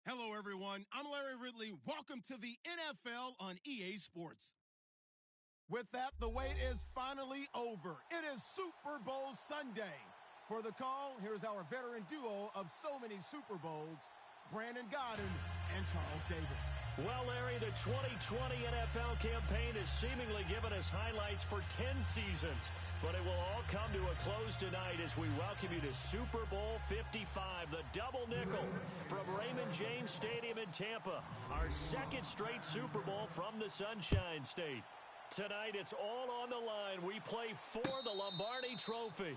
Hello, everyone. I'm Larry Ridley. Welcome to the NFL on EA Sports. With that, the wait is finally over. It is Super Bowl Sunday. For the call, here's our veteran duo of so many Super Bowls, Brandon Godden and Charles Davis. Well, Larry, the 2020 NFL campaign has seemingly given us highlights for 10 seasons, but it will all come to a close tonight as we welcome you to Super Bowl 55, the double nickel from Raymond James Stadium in Tampa, our second straight Super Bowl from the Sunshine State. Tonight, it's all on the line. We play for the Lombardi Trophy.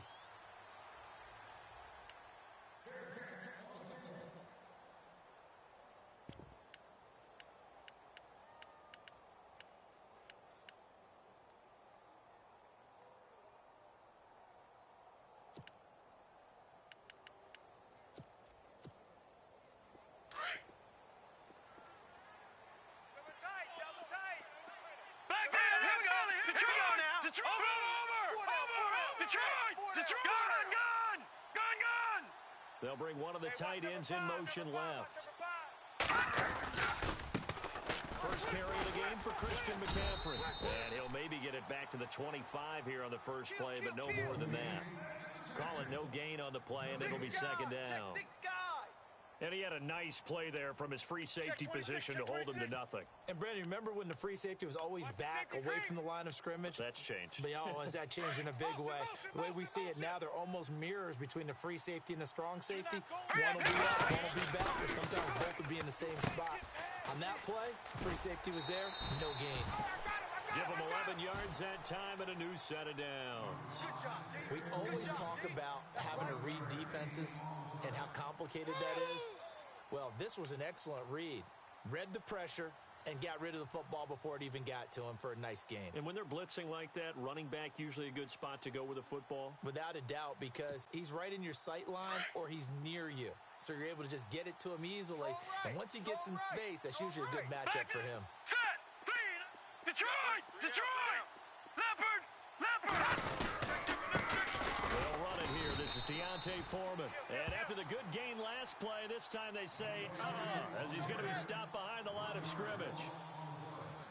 They'll bring one of the tight ends in motion left. First carry of the game for Christian McCaffrey. And he'll maybe get it back to the 25 here on the first play, but no more than that. Call it no gain on the play, and it'll be second down. And he had a nice play there from his free safety position to hold him to nothing. And, Brandon, remember when the free safety was always back away from the line of scrimmage? That's changed. But, has that changed in a big way? The way we see it now, they're almost mirrors between the free safety and the strong safety. One will be up, one will be back, or sometimes both will be in the same spot. On that play, free safety was there, no gain. Give him 11 yards that time and a new set of downs. We always talk about having to read defenses and how complicated that is. Well, this was an excellent read. Read the pressure and got rid of the football before it even got to him for a nice gain. And when they're blitzing like that, running back usually a good spot to go with a football? Without a doubt, because he's right in your sight line or he's near you. So you're able to just get it to him easily. And once he gets in space, that's usually a good matchup for him. Set! Feed! Detroit! Detroit! Leopard! Leopard! They'll run it here. This is Deontay Foreman. And after the good gain last play, this time they say, as he's going to be stopped behind the line of scrimmage.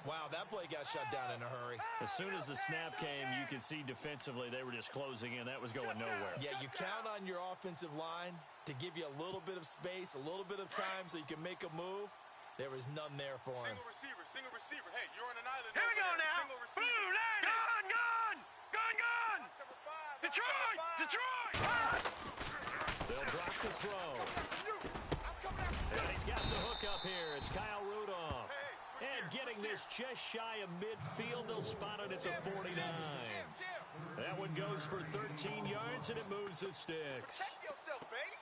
Wow, that play got shut down in a hurry. As soon as the snap came, you could see defensively they were just closing in. That was going nowhere. Yeah, you count on your offensive line to give you a little bit of space, a little bit of time so you can make a move. There was none there for him. Single receiver. Hey, you're on an island. Here we go now. Single receiver. Blue line. Gone! Detroit! Detroit! They'll drop the throw. And he's got the hook up here. It's Kyle Rudolph. And getting this just shy of midfield, they'll spot it at the 49. That one goes for 13 yards, and it moves the sticks. Protect yourself, baby.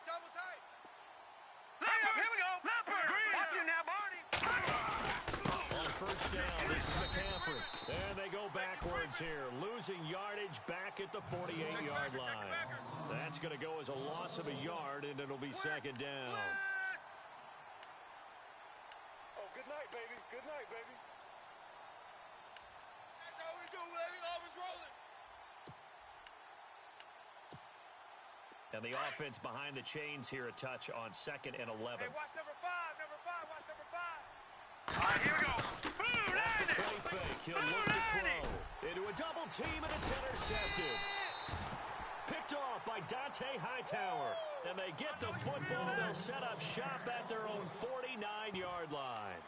Double tight. Leopard, here we go. Leopard. Watch you now, Barney. On first down, this is McCaffrey. And they go backwards here, losing yardage back at the 48-yard line. That's going to go as a loss of a yard, and it'll be second down. Oh, good night, baby. Good night, baby. That's how we do, baby. Always rolling. And the offense behind the chains here, a touch on second and 11. Hey, watch number 5. Watch number 5. All right, here we go. Blue line. Play fake. He'll look to throw. Into a double team, and it's intercepted. Picked off by Dante Hightower. And they get the football. They'll set up shop at their own 49-yard line.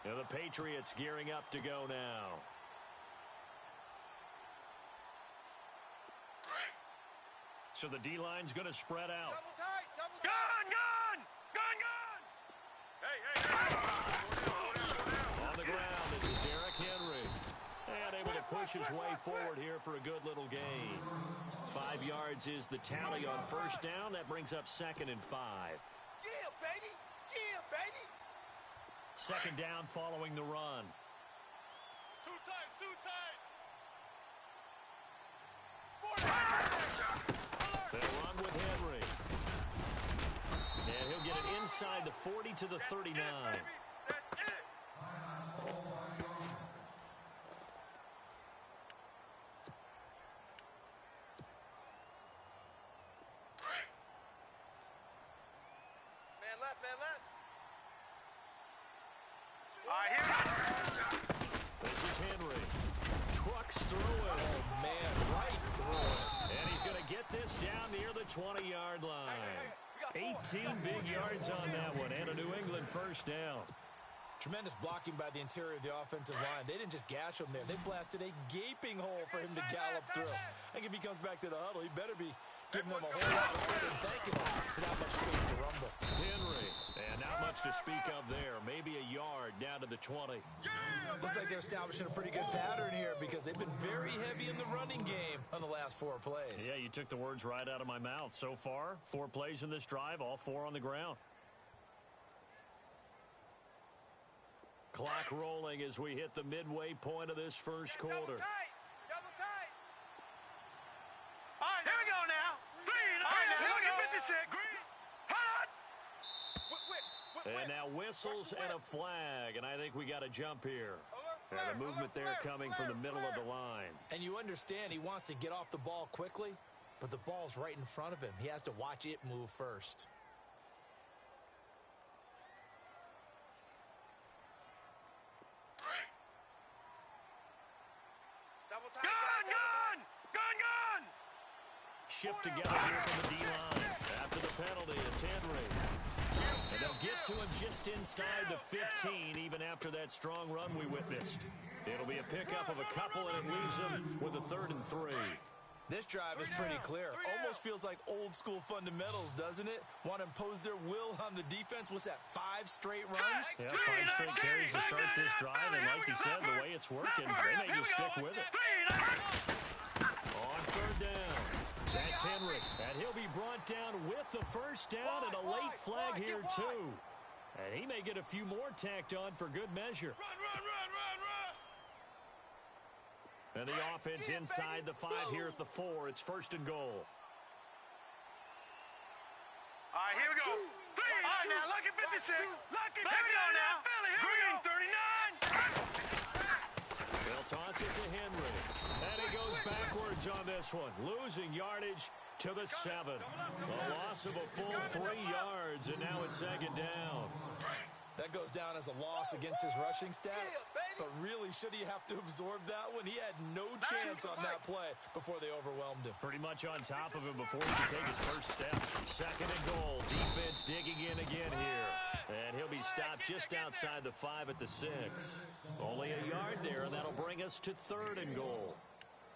And the Patriots gearing up to go now. So the D-line's going to spread out. Double tight. Gone! Hey. On the ground, this is Derrick Henry. And able to push his way forward here for a good little gain. 5 yards is the tally on first down. That brings up second and 5. Yeah, baby. Second down following the run. Two times. They'll run with Henry. And he'll get it inside the 40 to the 39. Man left, man left. All right, here we go. This is Henry. Trucks through it. Oh, man, right through it. And he's going to get this down near the 20-yard line. 18 big yards on that one, and a New England first down. Tremendous blocking by the interior of the offensive line. They didn't just gash him there. They blasted a gaping hole for him to gallop through. I think if he comes back to the huddle, he better be giving them a whole lot more than thanking him for that much space to rumble. Henry, and not much to speak of there. Maybe a yard down to the 20. Looks like they're establishing a pretty good pattern here because they've been very heavy in the running game on the last 4 plays. Yeah, you took the words right out of my mouth. So far, 4 plays in this drive, all 4 on the ground. Clock rolling as we hit the midway point of this first quarter. Double tight. Double tight. All right, here we go now. Green. All right, now, look at 56. Green. Hot. And now whistles and a flag, and I think we got a jump here. And a movement there coming from the middle of the line. And you understand he wants to get off the ball quickly, but the ball's right in front of him. He has to watch it move first. Double tight. Gun. Shift together here from the D-line. After the penalty, it's Henry. And they'll get to him just inside the 15, even after that strong run we witnessed. It'll be a pickup of a couple, and it leaves them with a 3rd and 3. This drive is pretty clear. Almost feels like old school fundamentals, doesn't it? Want to impose their will on the defense. What's that, 5 straight runs? Yeah, 5 straight carries to start this drive, and like you said, the way it's working, they may just stick with it. On 3rd down, that's Henry, and he'll be brought down with the first down and a late flag here, too. And he may get a few more tacked on for good measure. Run. And the offense inside the 5 here at the 4. It's 1st and goal. All right, here we go. Green. All right, now, look at 56. Look at, here we go now. Green, 39. They'll toss it to Henry. And he goes backwards on this one. Losing yardage to the 7. A loss of a full 3 yards, and now it's 2nd down. That goes down as a loss against his rushing stats. But really, should he have to absorb that one? He had no chance on that play before they overwhelmed him. Pretty much on top of him before he could take his first step. 2nd and goal. Defense digging in again here. And he'll be stopped just outside the 5 at the 6. Only a yard there, and that'll bring us to 3rd and goal.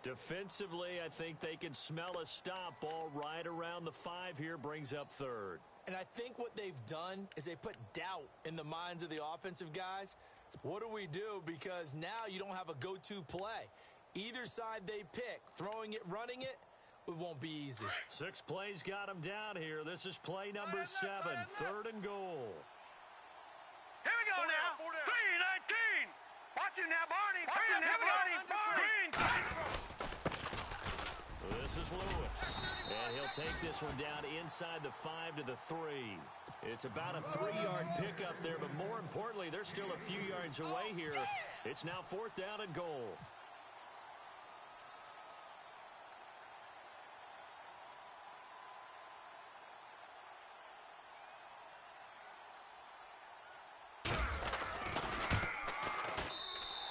Defensively, I think they can smell a stop. Ball right around the 5 here brings up 3rd. And I think what they've done is they put doubt in the minds of the offensive guys. What do we do? Because now you don't have a go-to play. Either side they pick, throwing it, running it, it won't be easy. 6 plays got him down here. This is play number 7, 3rd and goal. Here we go now. Green, 19. Watch him now, Barney. Watch him now, Barney. Green. This is Lewis. And he'll take this one down inside the 5 to the 3. It's about a 3-yard pickup there, but more importantly, they're still a few yards away here. It's now 4th down and goal.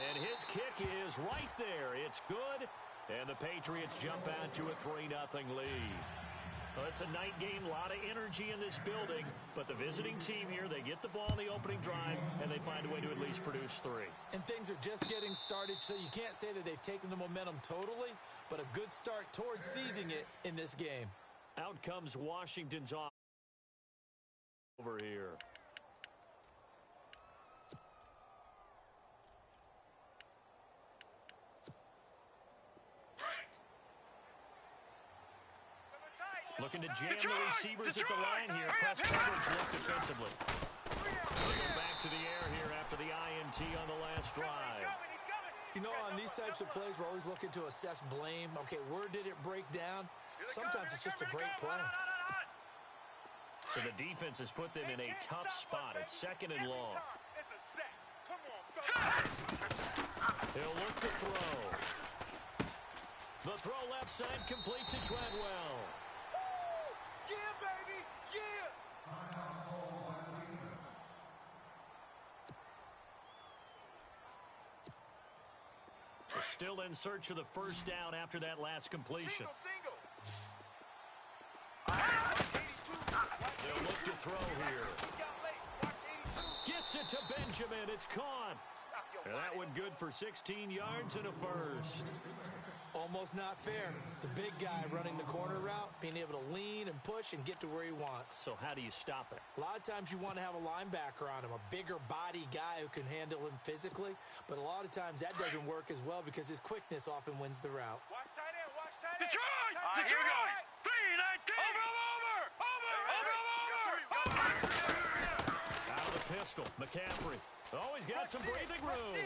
And his kick is right there. It's good. And the Patriots jump out to a 3-0 lead. Well, it's a night game, a lot of energy in this building, but the visiting team here, they get the ball in the opening drive, and they find a way to at least produce 3. And things are just getting started, so you can't say that they've taken the momentum totally, but a good start towards seizing it in this game. Out comes Washington's off over here. Looking to jam the receivers at the line here. Press coverage left defensively. They go back to the air here after the INT on the last drive. You know, on these types of plays, we're always looking to assess blame. Okay, where did it break down? Sometimes it's just a great play. So the defense has put them in a tough spot. It's 2nd and long. It's a set. Come on, He'll look to throw. The throw left side complete to Treadwell. Yeah, baby. Yeah. They're still in search of the first down after that last completion. Single. They'll look to throw here. Gets it to Benjamin. It's caught. And that one good for 16 yards and a first. Almost not fair. The big guy running the corner route, being able to lean and push and get to where he wants. So how do you stop it? A lot of times you want to have a linebacker on him, a bigger body guy who can handle him physically. But a lot of times that doesn't work as well because his quickness often wins the route. Watch tight end. Detroit! Here we go. 3-19. Over. Out of the pistol, McCaffrey. Oh, he's got some breathing room.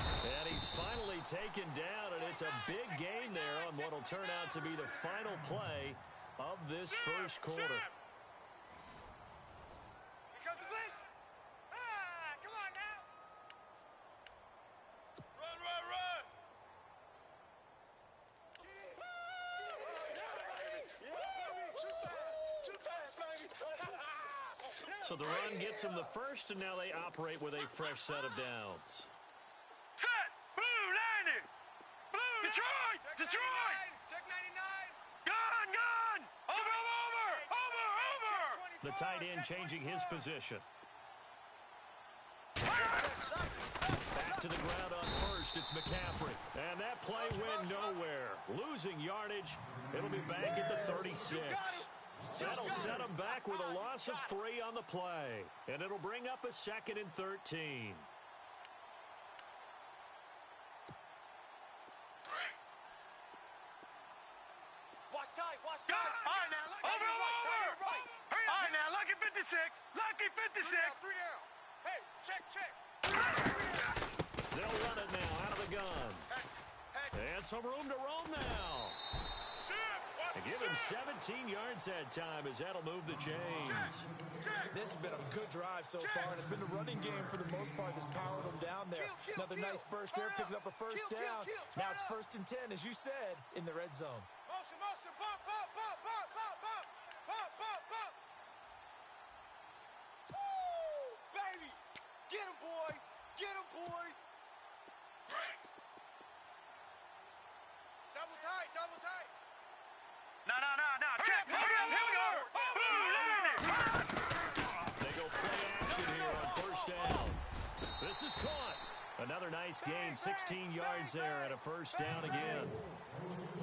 And he's finally taken down, and it's a big gain there on what will turn out to be the final play of this first quarter. Because of this. Come on now. Run. Too fast, baby. So the run gets them the first, and now they operate with a fresh set of downs. Set. Blue 90. Blue. Detroit. Check 99. Gone. Over. The tight end changing his position. Back to the ground on first. It's McCaffrey. And that play went nowhere. Losing yardage. It'll be back at the 36. That'll set him back with a loss of 3 on the play. And it'll bring up a 2nd and 13. Watch tight. All right, now. Over. All right, now. Lucky 56. Three down. Hey, check. They'll run it now out of the gun. And some room to roam now. And give him 17 yards that time as that'll move the chains. This has been a good drive so far, and it's been a running game for the most part that's powered them down there. Another nice burst there, picking up a first down. Now it's 1st and 10, as you said, in the red zone. Motion. Bump. Woo, baby. Get him, boys. Double tight. No. Check. Here we go. They go play action here on first down. This is caught. Another nice gain, 16 yards there and a first down again.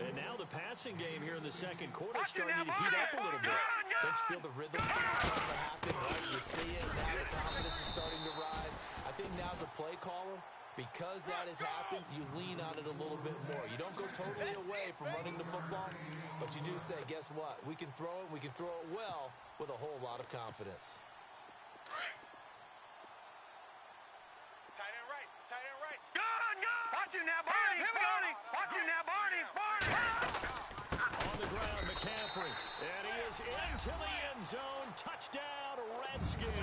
And now the passing game here in the second quarter starting to heat up a little bit. Don't you feel the rhythm starting to happen, right? You see it, now the confidence is starting to rise. I think now as a play caller, because that has happened, you lean on it a little bit more. You don't go totally away from running the football, but you do say, guess what? We can throw it well with a whole lot of confidence. Tight end right. Gone. Watch him now, Barney. Here we go. Watch him now, Barney. On the ground, McCaffrey. And he is into the end zone. Touchdown, Redskins.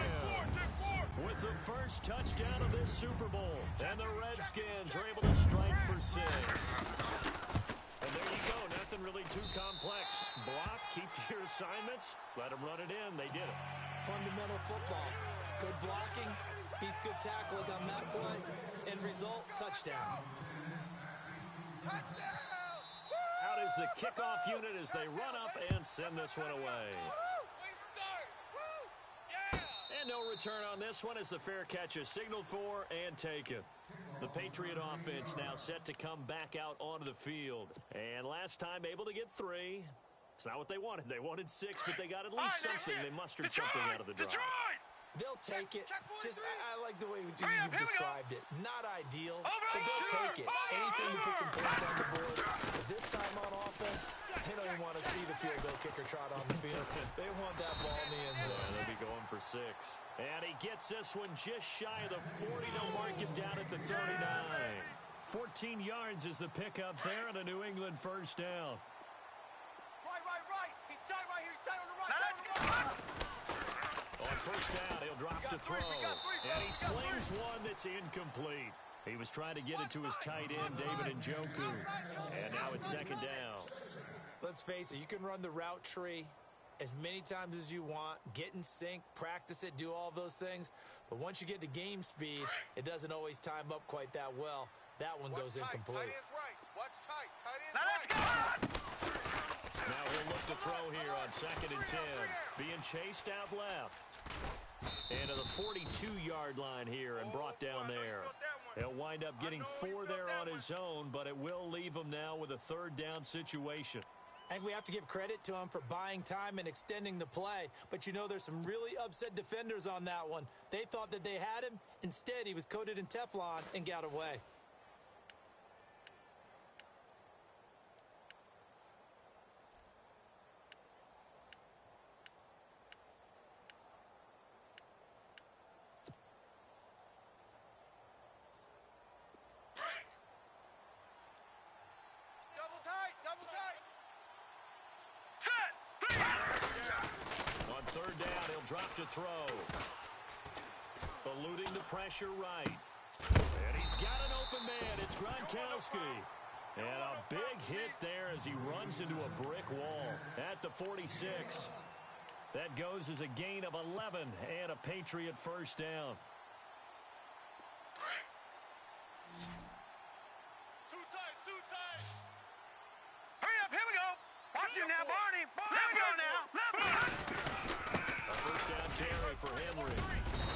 With the first touchdown of this Super Bowl. And the Redskins are able to strike for 6. And there you go. Nothing really too complex. Block, keep to your assignments, let them run it in. They did it. Fundamental football. Good blocking beats good tackling on that play. End result, touchdown. Out is the kickoff unit as they run up and send this one away. And no return on this one as the fair catch is signaled for and taken. The Patriot offense now set to come back out onto the field. And last time able to get 3. It's not what they wanted. They wanted 6, but they got at least something. They mustered something out of the drive. They'll take it. I like the way you've described it. Not ideal, but they'll take it. Anything to put some points on the board. But this time on offense, they don't even want to see the field goal kicker trot on the field. They want that ball in the end zone. Yeah, they'll be going for 6. And he gets this one just shy of the 40 to mark him down at the 39. 14 yards is the pickup there and a New England first down. first down. He'll drop to throw. And he slings one that's incomplete. He was trying to get it to his tight end, David Njoku. And now it's second down. Let's face it, you can run the route tree as many times as you want, get in sync, practice it, do all those things. But once you get to game speed, it doesn't always time up quite that well. That one goes incomplete. Tight end's right. Watch tight. Tight end's Now let's right. go! Now he'll look to throw here on 2nd and 10. Being chased out left. And to the 42-yard line here and brought down there. He'll wind up getting 4 there on his own, but it will leave him now with a 3rd down situation. I think we have to give credit to him for buying time and extending the play. But you know, there's some really upset defenders on that one. They thought that they had him. Instead, he was coated in Teflon and got away. Double tight. Double tight. On 3rd down, he'll drop to throw. Eluding the pressure right. And he's got an open man. It's Gronkowski. And a big hit there as he runs into a brick wall at the 46. That goes as a gain of 11 and a Patriot first down. Too tight. Hurry up, here we go. Watch him now, Barney. Let me go now. A first down carry for Henry.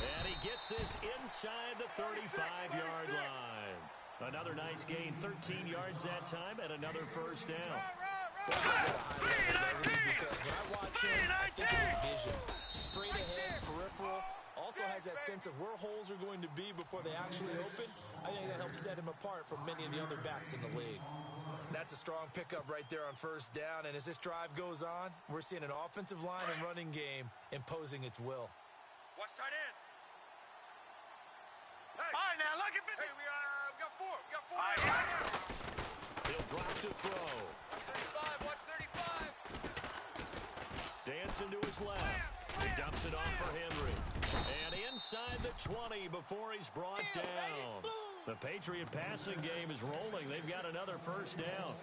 And he gets this inside the 35-yard line. Another nice gain, 13 yards that time, and another first down. When I watch him, I think of his vision. Straight ahead, peripheral. Also has that sense of where holes are going to be before they actually open. I think that helps set him apart from many of the other backs in the league. That's a strong pickup right there on first down. And as this drive goes on, we're seeing an offensive line and running game imposing its will. Watch tight end. Hey. All right, now, look at Hey, we got 4. We got 4. All right. He'll drop to throw. Watch 35. Dancing to his left. He dumps it off for Henry. And inside the 20 before he's brought down. The Patriot passing game is rolling. They've got another first down.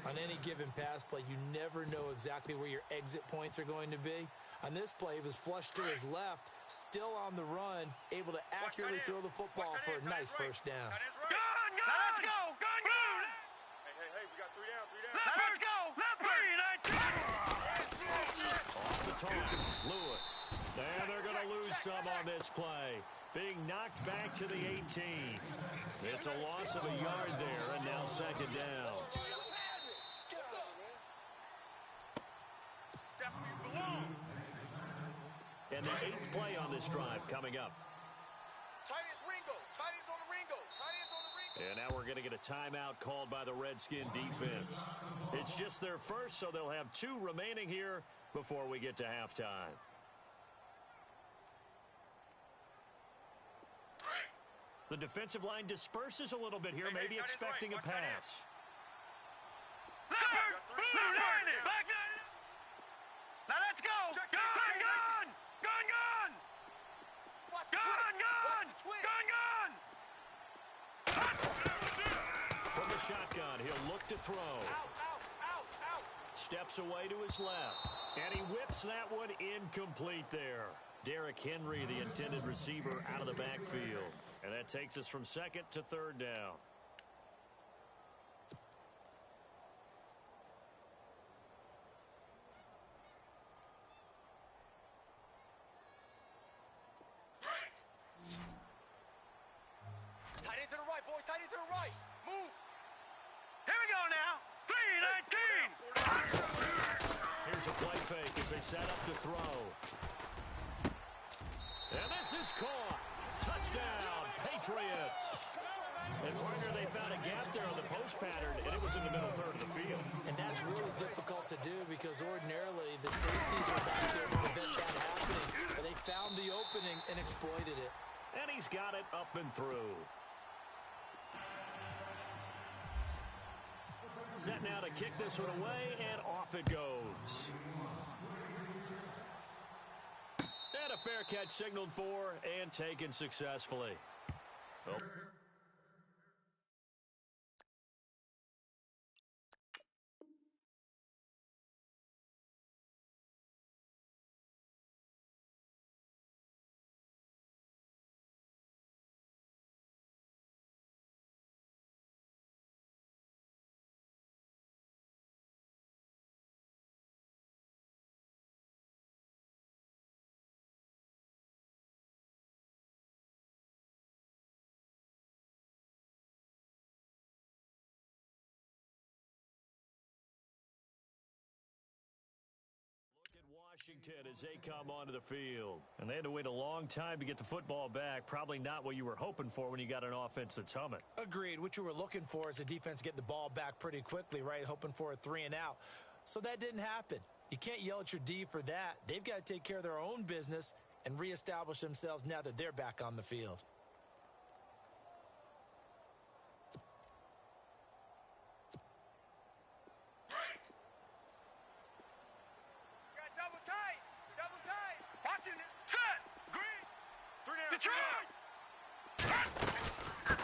On any given pass play, you never know exactly where your exit points are going to be. On this play, he was flushed to his left, still on the run, able to accurately throw the football for a nice first down. Gun! Now let's go! Gun! Hey, we got 3 down. Now let's go! Off the toss, Lewis. And they're going to lose some on this play. Being knocked back to the 18. It's a loss of a yard there, and now second down. That's where you belong. And the 8th play on this drive coming up. Tight end's Ringo. Tight end's on the Ringo. Tight end's on the Ringo. And now we're going to get a timeout called by the Redskin defense. It's just their first, so they'll have 2 remaining here before we get to halftime. The defensive line disperses a little bit here, maybe expecting a pass. Now let's go! Gun! From the shotgun, he'll look to throw. Out. Steps away to his left. And he whips that one incomplete there. Derrick Henry, the intended receiver, out of the backfield. And that takes us from 2nd to 3rd down. Tight end to the right, boy. Tight end to the right. Move. Here we go now. 3-19. Here's a play fake as they set up to throw. And this is caught. Touchdown, Patriots. And partner, they found a gap there on the post pattern, and it was in the middle third of the field. And that's really difficult to do because ordinarily the safeties are back there to prevent that happening. But they found the opening and exploited it. And he's got it up and through. Set now to kick this one away, and off it goes. And a fair catch signaled for and taken successfully. Oh. Washington as they come onto the field. And they had to wait a long time to get the football back. Probably not what you were hoping for when you got an offense that's humming. Agreed. What you were looking for is the defense getting the ball back pretty quickly, right? Hoping for a 3 and out. So that didn't happen. You can't yell at your D for that. They've got to take care of their own business and reestablish themselves now that they're back on the field.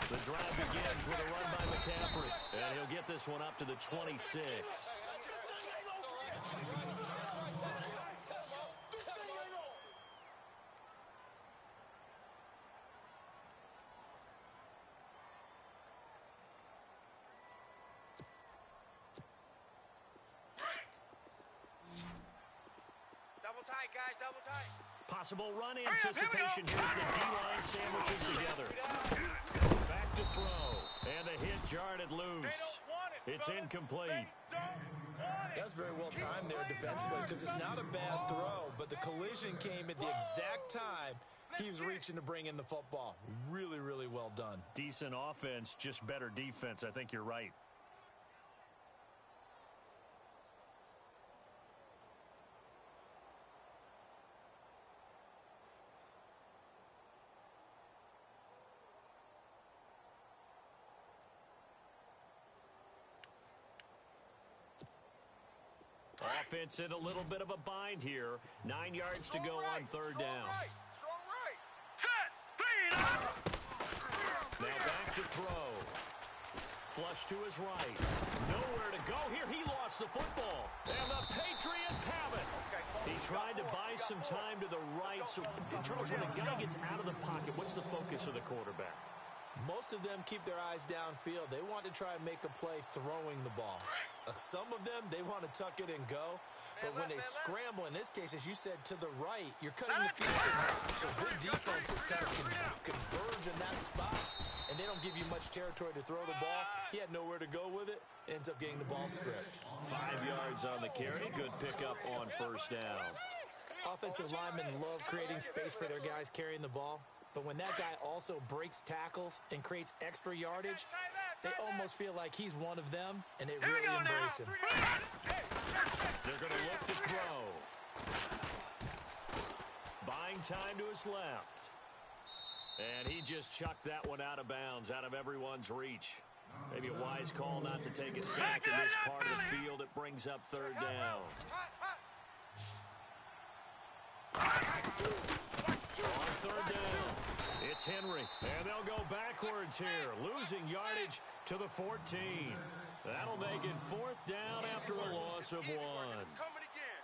The drive begins with a run by McCaffrey, and he'll get this one up to the 26. Double tight, guys, double tight. Possible run anticipation. Here's the D-line sandwiches together. Back to throw. And a hit jarred loose. It's incomplete. That's very well timed there defensively because it's not a bad throw, but the collision came at the exact time he was reaching to bring in the football. Really, really well done. Decent offense, just better defense. I think you're right. Offense in a little bit of a bind here. 9 yards to go on third down. Now back to throw. Flush to his right. Nowhere to go here. He lost the football. And the Patriots have it. He tried to buy some time to the right. So, Charles, when a guy gets out of the pocket, what's the focus of the quarterback? Most of them keep their eyes downfield. They want to try and make a play throwing the ball. Some of them, they want to tuck it and go. But when they scramble, in this case, as you said, to the right, you're cutting the field. So good defenses kind of converge in that spot, and they don't give you much territory to throw the ball. He had nowhere to go with it. Ends up getting the ball stripped. 5 yards on the carry. Good pickup on first down. Offensive linemen love creating space for their guys carrying the ball. But when that guy also breaks tackles and creates extra yardage, they almost feel like he's one of them, and they really embrace him. They're going to look to throw. Buying time to his left. And he just chucked that one out of bounds, out of everyone's reach. Maybe a wise call not to take a sack in this part of the field. It brings up third down. On third down, it's Henry, and they'll go backwards here, losing yardage to the 14. That'll make it fourth down after a loss of 1.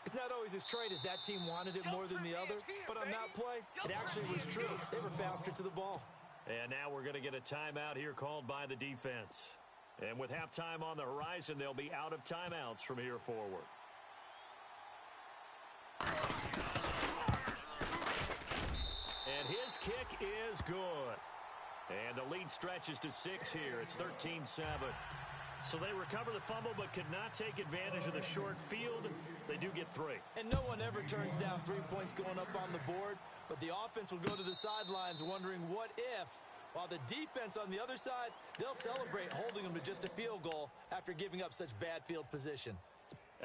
It's not always as straight as that team wanted it more than the other, but on that play, it actually was true. They were faster to the ball. And now we're going to get a timeout here called by the defense. And with halftime on the horizon, they'll be out of timeouts from here forward. And his kick is good. And the lead stretches to 6 here. It's 13-7. So they recover the fumble but could not take advantage of the short field. They do get 3. And no one ever turns down 3 points going up on the board, but the offense will go to the sidelines wondering what if. While the defense on the other side, they'll celebrate holding them to just a field goal after giving up such bad field position.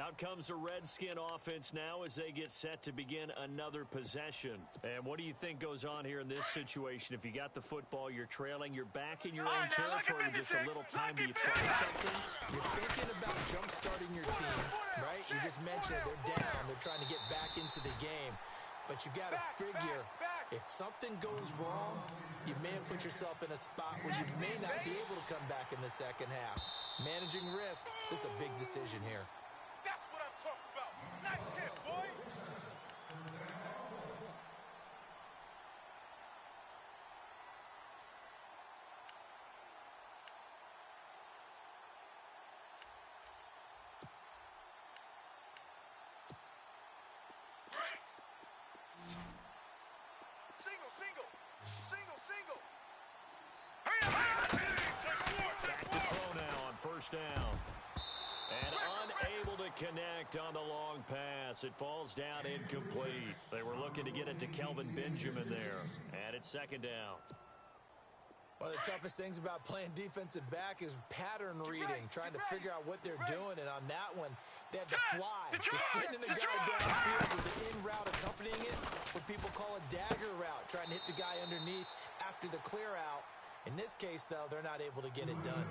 Out comes the Redskin offense now as they get set to begin another possession. And what do you think goes on here in this situation? If you got the football, you're trailing, you're back in your own territory, just a little time. Do you try something? You're thinking about jump-starting your team, right? You just mentioned they're down. They're trying to get back into the game. but you got to figure if something goes wrong, you may have put yourself in a spot where you may not be able to come back in the second half. Managing risk, this is a big decision here. That's what I'm talking about. Nice hit, boy. Single. Back to throw now on first down. And unable to connect on the long pass. It falls down incomplete. They were looking to get it to Kelvin Benjamin there. And it's second down. One of the toughest things about playing defensive back is pattern reading, trying to figure out what they're doing. And on that one, they had to fly, just sending the guy downfield with the in route accompanying it, what people call a dagger route, trying to hit the guy underneath after the clear out. In this case, though, they're not able to get it done.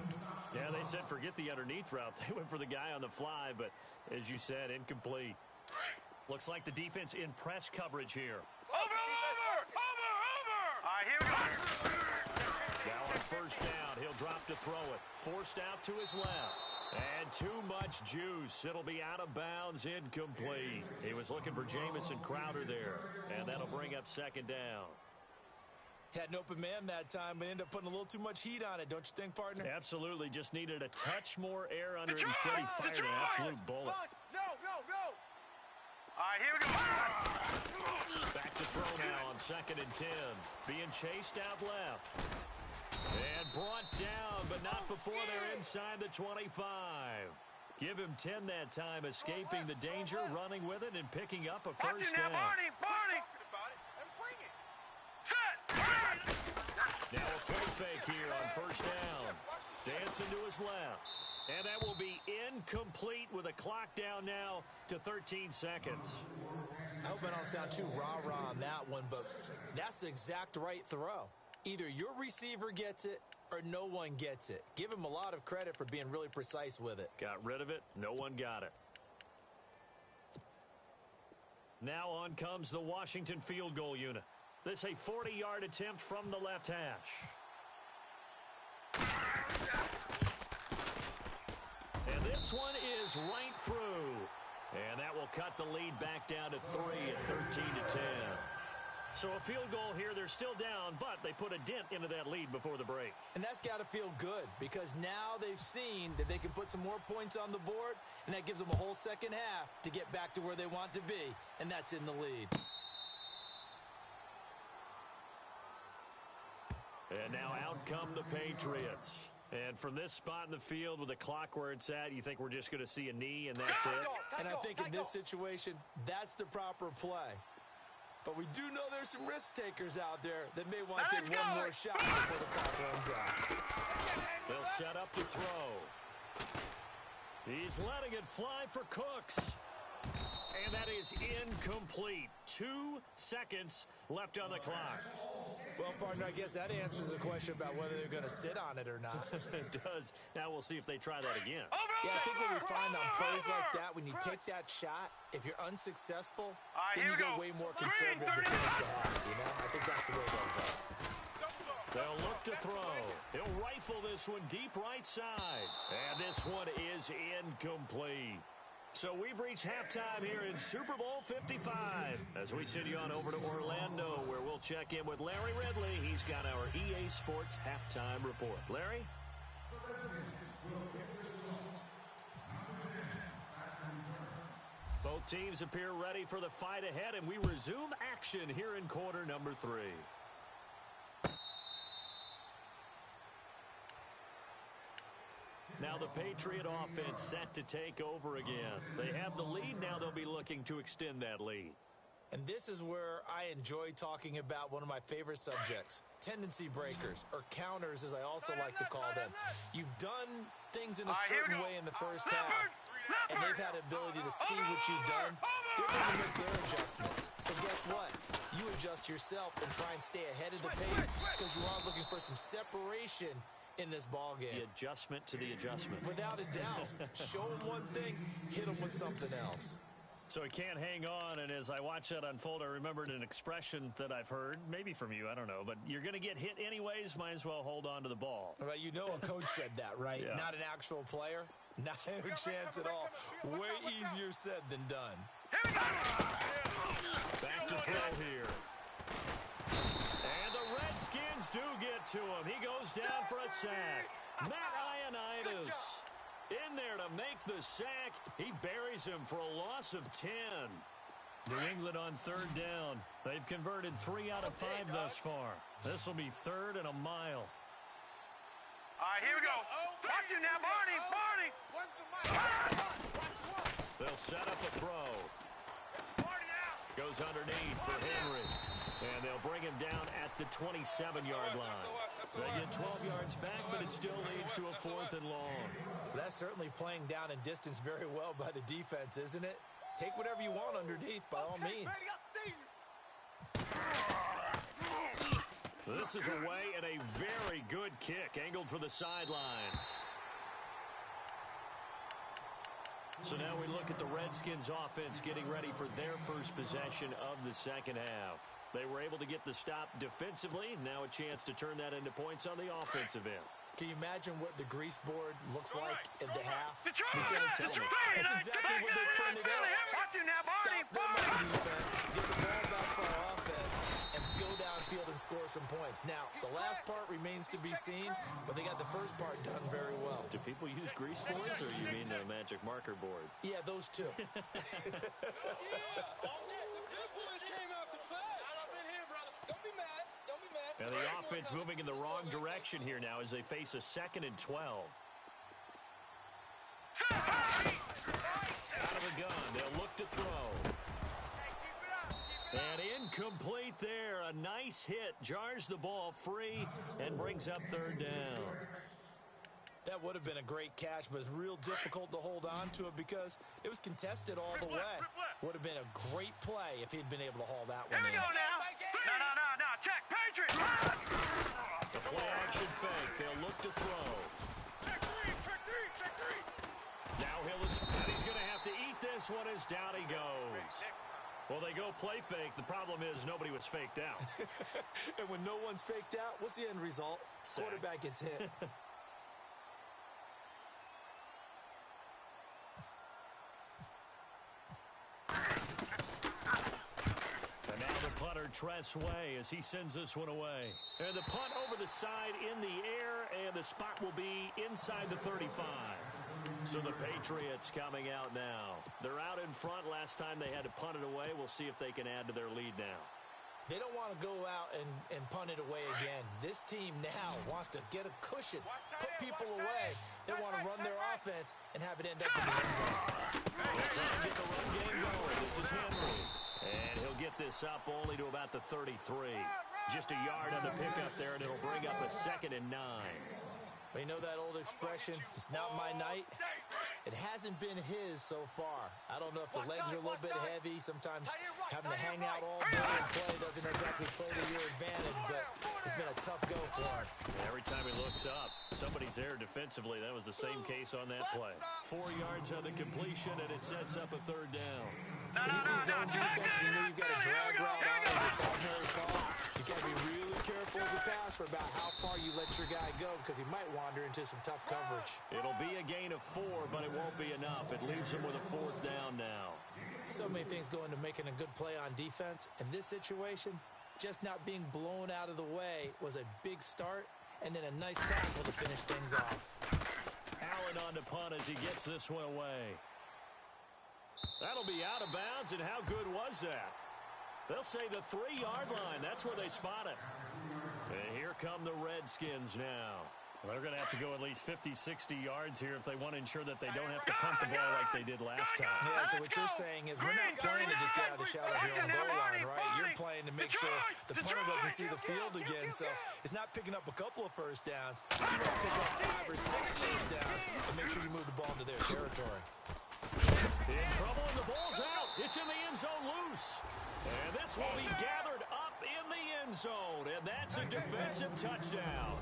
Yeah, they said forget the underneath route. They went for the guy on the fly, but as you said, incomplete. Looks like the defense in press coverage here. Over! All right, here we go. Now on first down, he'll drop to throw it. Forced out to his left. And too much juice. It'll be out of bounds, incomplete. He was looking for Jamison Crowder there, and that'll bring up second down. Had an open man that time, but ended up putting a little too much heat on it, don't you think, partner? Absolutely. Just needed a touch more air under it. Instead, he fired an absolute bullet. No. All right, here we go. Back to throw now on 2nd and 10. Being chased out left. And brought down, but not before they're inside the 25. Give him 10 that time, escaping the danger, running with it, and picking up a Watch first it now, down. Barney. Talking about it and bring it. Set. Now a play fake here on first down. Dancing to his left. And that will be incomplete with a clock down now to 13 seconds. I hope I don't sound too rah-rah on that one, but that's the exact right throw. Either your receiver gets it or no one gets it. Give him a lot of credit for being really precise with it. Got rid of it. No one got it. Now on comes the Washington field goal unit. This a 40-yard attempt from the left hash. And this one is right through. And that will cut the lead back down to 3 at 13-10. So a field goal here, they're still down, but they put a dent into that lead before the break. And that's got to feel good because now they've seen that they can put some more points on the board, and that gives them a whole second half to get back to where they want to be, and that's in the lead. And now out come the Patriots. And from this spot in the field with the clock where it's at, you think we're just going to see a knee and that's it? And I think in this situation, that's the proper play. But we do know there's some risk takers out there that may want to take one more shot before the clock runs out. They'll set up the throw. He's letting it fly for Cooks. And that is incomplete. 2 seconds left on the clock. Well, partner, I guess that answers the question about whether they're going to sit on it or not. It does. Now we'll see if they try that again. Yeah, I think what we find on plays like that, when you take that shot, if you're unsuccessful, then you go way more conservative to finish the half, you know? I think that's the way they'll go. They'll look to throw. He'll rifle this one deep right side. And this one is incomplete. So we've reached halftime here in Super Bowl 55 as we send you on over to Orlando where we'll check in with Larry Ridley. He's got our EA Sports halftime report. Larry? Both teams appear ready for the fight ahead, and we resume action here in quarter number 3. Now the Patriot offense set to take over again. They have the lead. Now they'll be looking to extend that lead. And this is where I enjoy talking about one of my favorite subjects, tendency breakers, or counters as I also like to call them. You've done things in a certain way in the first half, and they've had the ability to see what you've done. They're going to make their adjustments. So guess what? You adjust yourself and try and stay ahead of the pace because you are looking for some separation in this ball game. The adjustment to the adjustment. Without a doubt. Show them one thing, hit them with something else. So he can't hang on, and as I watch that unfold, I remembered an expression that I've heard, maybe from you, I don't know, but you're going to get hit anyways, might as well hold on to the ball. Well, you know a coach said that, right? Yeah. Not an actual player. Not a chance at all. Way easier said than done. Back to throw here. And the Redskins do get to him. He goes down for a sack. Matt Ioannidis in there to make the sack. He buries him for a loss of 10. New England on third down. They've converted 3 out of 5 thus far. This will be third and a mile. All right, here we go. Watch it now, Barney. Barney. They'll set up a throw. Barney out. Goes underneath for Henry. And they'll bring him down at the 27-yard line. They get 12 yards back, but it still leads to a 4th and long. That's certainly playing down in distance very well by the defense, isn't it? Take whatever you want underneath, by all means. This is away and a very good kick, angled for the sidelines. So now we look at the Redskins offense getting ready for their first possession of the second half. They were able to get the stop defensively. Now a chance to turn that into points on the offensive end. Can you imagine what the grease board looks like at the half? Detroit, That's exactly what they printed out. Watch it now, Barney. Stop them on defense, get the ball back for our offense, and go downfield and score some points. Now, the last part remains to be seen, but they got the first part done very well. Do people use grease boards, or you mean magic marker boards? Yeah, those two. And the offense moving in the wrong direction here now as they face a 2nd and 12. Out of the gun, they'll look to throw. And incomplete there. A nice hit. Jars the ball free and brings up third down. That would have been a great catch, but it's real difficult to hold on to it because it was contested all the way. Would have been a great play if he'd been able to haul that one in. Here we go now. No. Check. Patriot. The play action fake. They'll look to throw. Check three. Now he's going to have to eat this one as down he goes. Well, they go play fake. The problem is nobody was faked out. And when no one's faked out, what's the end result? Sack. Quarterback gets hit. And now the punter Tress Way as he sends this one away. And the punt over the side in the air, and the spot will be inside the 35. So the Patriots coming out now. They're out in front. Last time they had to punt it away. We'll see if they can add to their lead now. They don't want to go out and punt it away again. This team now wants to get a cushion, put people away. They want to run their offense and have it end up in the end zone. They'll try to get the run game going. This is Henry. And he'll get this up only to about the 33. Just a yard on the pickup there, and it'll bring up a 2nd and 9. Well, you know that old expression, it's not my night? It hasn't been his so far. I don't know if the legs are a little bit heavy. Sometimes having to hang out all day and play doesn't exactly play to your advantage, but it's been a tough go for him. Every time he looks up, somebody's there defensively. That was the same case on that play. 4 yards on the completion, and it sets up a third down. When you see zone defense and you know you've got a drag route on as a primary call, you got to be really careful as a passer about how far you let your guy go because he might wander into some tough coverage. It'll be a gain of 4, but it won't be enough. It leaves him with a 4th down now. So many things go into making a good play on defense. In this situation, just not being blown out of the way was a big start and then a nice tackle to finish things off. Allen on to punt as he gets this one away. That'll be out of bounds, and how good was that? They'll say the 3-yard line. That's where they spot it. And here come the Redskins now. They're going to have to go at least 50, 60 yards here if they want to ensure that they don't have to punt the ball like they did last time. Yeah, so what you're saying is we're not playing to just get out of the shadow here on the goal line, right? You're playing to make sure the punter doesn't see the field again. So it's not picking up a couple of first downs. You want to pick up 5 or 6 first downs and make sure you move the ball into their territory. In trouble, and the ball's out. It's in the end zone loose. And this will be gathered up in the end zone, and that's a defensive touchdown.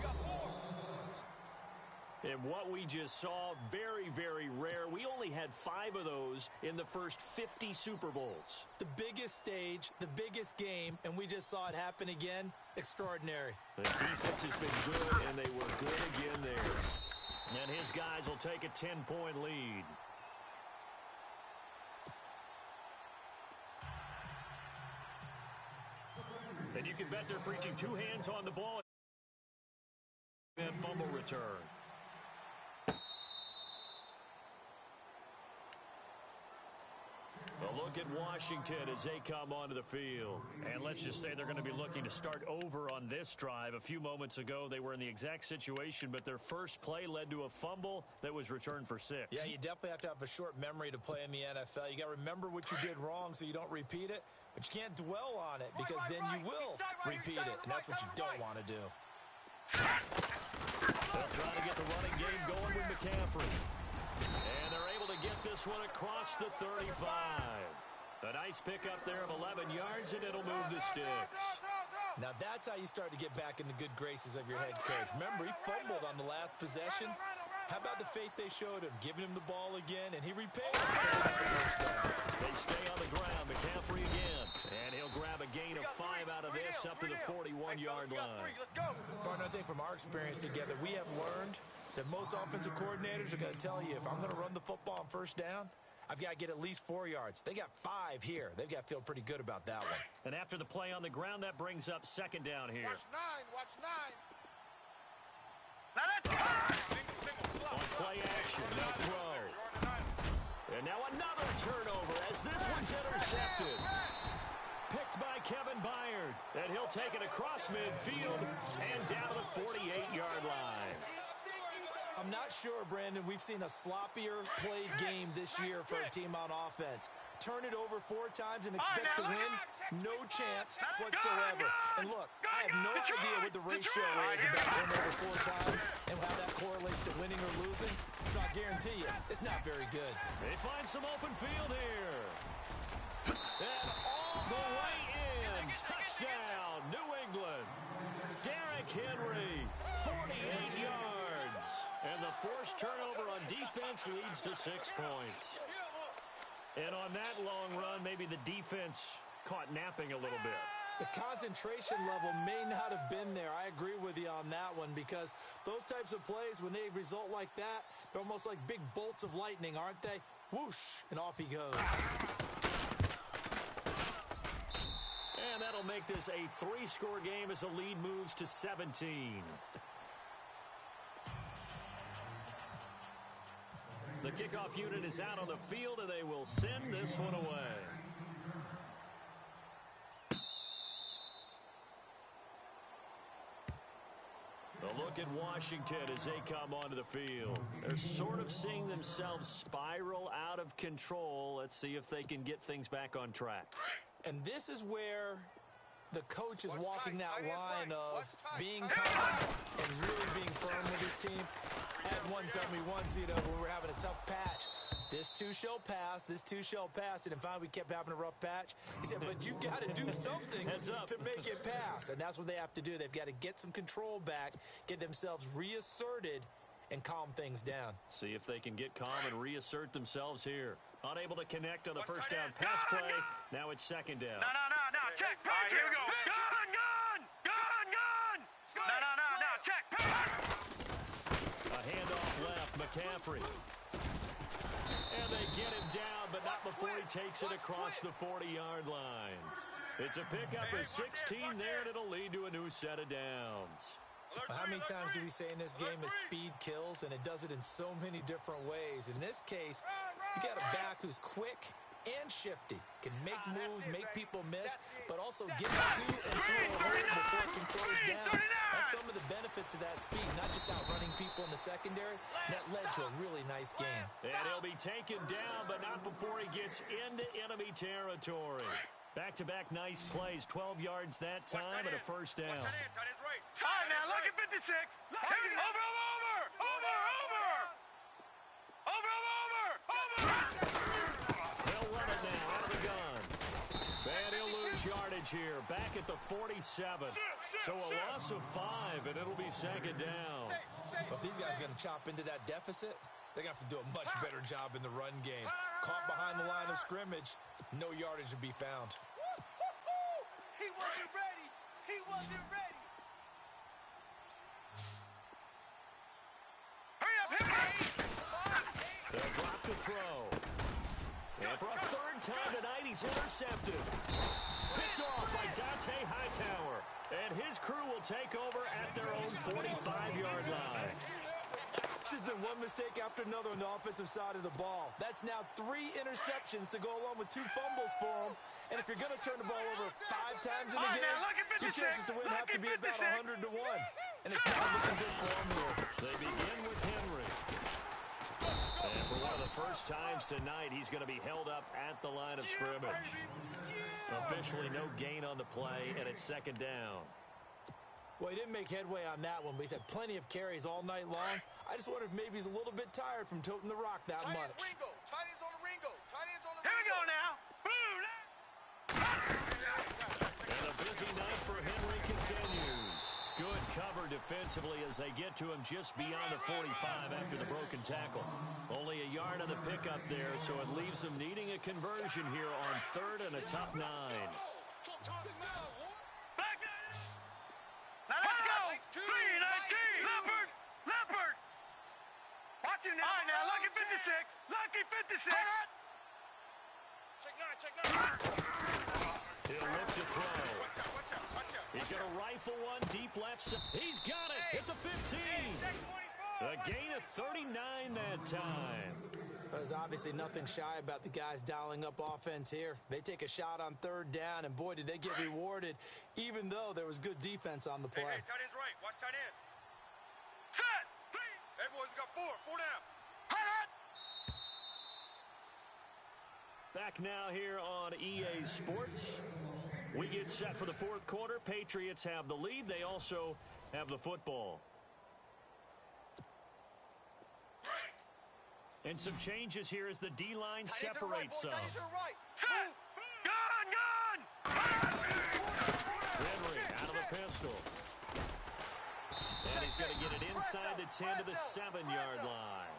And what we just saw, very, very rare. We only had 5 of those in the first 50 Super Bowls. The biggest stage, the biggest game, and we just saw it happen again. Extraordinary. The defense has been good, and they were good again there. And his guys will take a 10-point lead. And you can bet they're preaching 2 hands on the ball. That fumble return. A look at Washington as they come onto the field. And let's just say they're going to be looking to start over on this drive. A few moments ago, they were in the exact situation, but their first play led to a fumble that was returned for 6. Yeah, you definitely have to have a short memory to play in the NFL. You got to remember what you did wrong so you don't repeat it, but you can't dwell on it because then you will repeat it, and that's what you don't want to do. They'll try to get the running game going with McCaffrey. And they're able to get this one across the 35. A nice pickup there of 11 yards, and it'll move the sticks. Now that's how you start to get back in the good graces of your head coach. Remember, he fumbled on the last possession. How about the faith they showed him, giving him the ball again, and he repaid it. They stay on the ground. McCaffrey again. And he'll grab a gain of 5 out of this up to the 41-yard line. Partner, I think from our experience together, we have learned that most offensive coordinators are going to tell you, if I'm going to run the football on first down, I've got to get at least 4 yards. They got 5 here. They've got to feel pretty good about that one. And after the play on the ground, that brings up 2nd down here. Watch 9. Watch 9. Now let's go! On play action, no throw. And now another turnover as this one's intercepted. Picked by Kevin Byard. And he'll take it across midfield and down to the 48-yard line. I'm not sure, Brandon, we've seen a sloppier played game this year for a team on offense. Turn it over 4 times and expect to win? No chance whatsoever. And look, I have no idea what the ratio is about turning over 4 times and how that correlates to winning or losing. So I guarantee you, it's not very good. They find some open field here. And all the way in. Touchdown, New England. Derrick Henry, 48 yards. And the forced turnover on defense leads to 6 points. And on that long run, maybe the defense caught napping a little bit. The concentration level may not have been there. I agree with you on that one because those types of plays, when they result like that, they're almost like big bolts of lightning, aren't they? Whoosh, and off he goes. And that'll make this a 3-score game as the lead moves to 17. The kickoff unit is out on the field, and they will send this one away. A look at Washington as they come onto the field. They're sort of seeing themselves spiral out of control. Let's see if they can get things back on track. And this is where the coach is walking that line of being calm and really being firm with his team. I had one tell me once, when we were having a tough patch, this too shall pass, this too shall pass. And finally we kept having a rough patch. He said, but you've got to do something to make it pass. And that's what they have to do. They've got to get some control back, get themselves reasserted, and calm things down. See if they can get calm and reassert themselves here. Unable to connect on the first down pass play. Now it's 2nd down. No, check. All right, here we go. Gun. No, check. A handoff left, McCaffrey. And they get him down, but not before he takes it across the 40-yard line. It's a pickup of 16 there, and it'll lead to a new set of downs. How many times do we say in this game is speed kills, and it does it in so many different ways. In this case, you got a back who's quick and shifty, can make moves, make people miss, but also get to and through a hole before it can close down. That's some of the benefits of that speed, not just outrunning people in the secondary. That led to a really nice game. And he'll be taken down, but not before he gets into enemy territory. Back-to-back nice plays, 12 yards that time and a first down. All right, now look at 56. They'll run it now out of the gun. And he'll lose yardage here, back at the 47. So a loss of 5, and it'll be 2nd down. Well, if these guys are going to chop into that deficit, they got to do a much better job in the run game. Caught behind the line of scrimmage, no yardage to be found. He wasn't ready. He wasn't ready. Hurry up, hit me! They'll drop to throw. And for a third time tonight, he's intercepted. Picked off by Dante Hightower. And his crew will take over at their own 45-yard line. There's been one mistake after another on the offensive side of the ball. That's now 3 interceptions to go along with 2 fumbles for him. And if you're going to turn the ball over 5 times in a game, your chances to win have to be about 100 to 1. And it's not looking good for him here. They begin with Henry. And for one of the first times tonight, he's going to be held up at the line of scrimmage. Officially no gain on the play, and it's second down. Well, he didn't make headway on that one, but he's had plenty of carries all night long. I just wonder if maybe he's a little bit tired from toting the rock that Tight much. ends Ringo. Tight ends on the Ringo. Tight ends on the Here we Ringo. go now. Boom! And a busy night for Henry continues. Good cover defensively as they get to him just beyond the 45 after the broken tackle. Only a yard on the pickup there, so it leaves them needing a conversion here on 3rd and a tough 9. Back there. Now let's go. 3-19. Leopard. Leopard. Watch him now. All right, now, lucky 56. Lucky 56. Check 9. Check 9. He'll look to throw. Watch out. Watch out. Watch out. He's going to rifle one deep left side. He's got it. Hit the 15. Check 24. A gain of 39 that time. There's obviously nothing shy about the guys dialing up offense here. They take a shot on 3rd down, and boy, did they get rewarded, even though there was good defense on the play. Hey, tight end's right. Watch tight end. Set. 3. Hey, boys, we got 4. 4 down. Back now here on EA Sports. We get set for the 4th quarter. Patriots have the lead. They also have the football. And some changes here as the D-line separates some. Tight ends to the right. Set. Gun. Henry out of the pistol. And he's going to get it inside the 10 to the 7-yard line.